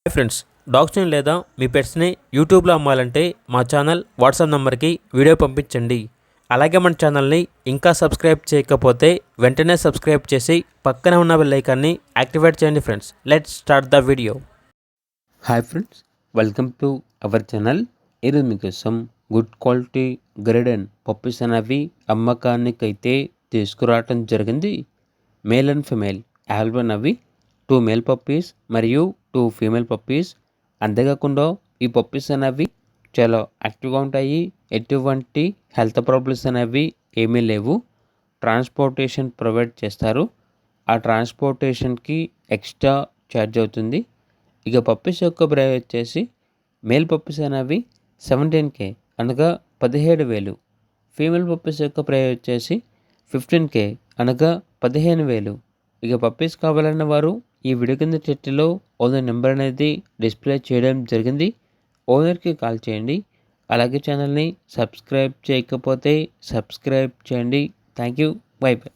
Hi friends, డాగ్స్ని లేదా మీ పెట్స్ని యూట్యూబ్లో అమ్మాలంటే మా ఛానల్ వాట్సాప్ నెంబర్కి వీడియో పంపించండి. అలాగే మన ఛానల్ని ఇంకా సబ్స్క్రైబ్ చేయకపోతే వెంటనే సబ్స్క్రైబ్ చేసి పక్కనే ఉన్న బెల్ ఐకాన్ని యాక్టివేట్ చేయండి. Friends, let's start the video. Hi friends, welcome to our channel. ఈరోజు మీకోసం గుడ్ క్వాలిటీ గ్రేడెన్ పప్పీస్ అనేవి అమ్మకానికైతే తీసుకురావటం జరిగింది. మేల్ అండ్ ఫిమేల్ ఆల్బన్ అవి 2 మేల్ పప్పీస్ మరియు 2 ఫీమేల్ పప్పీస్. అంతేకాకుండా ఈ పప్పీస్ అనేవి చాలా యాక్టివ్గా ఉంటాయి. ఎటువంటి హెల్త్ ప్రాబ్లమ్స్ అనేవి ఏమీ లేవు. ట్రాన్స్పోర్టేషన్ ప్రొవైడ్ చేస్తారు. ఆ ట్రాన్స్పోర్టేషన్కి ఎక్స్ట్రా ఛార్జ్ అవుతుంది. ఇక పప్పీస్ యొక్క ప్రైస్ వచ్చేసి మేల్ పప్పీస్ అనేవి 17K అనగా 17,000. ఫీమేల్ పప్పీస్ యొక్క ప్రైస్ వచ్చేసి 15K అనగా 15,000. ఇక పప్పీస్ కావాలన్న వారు ఈ వీడియో కింద టైటిల్లో ఓనర్ నెంబర్ అనేది డిస్ప్లే చేయడం జరిగింది. ఓనర్కి కాల్ చేయండి. అలాగే ఛానల్ని సబ్స్క్రైబ్ చేయకపోతే సబ్స్క్రైబ్ చేయండి. Thank you. By by.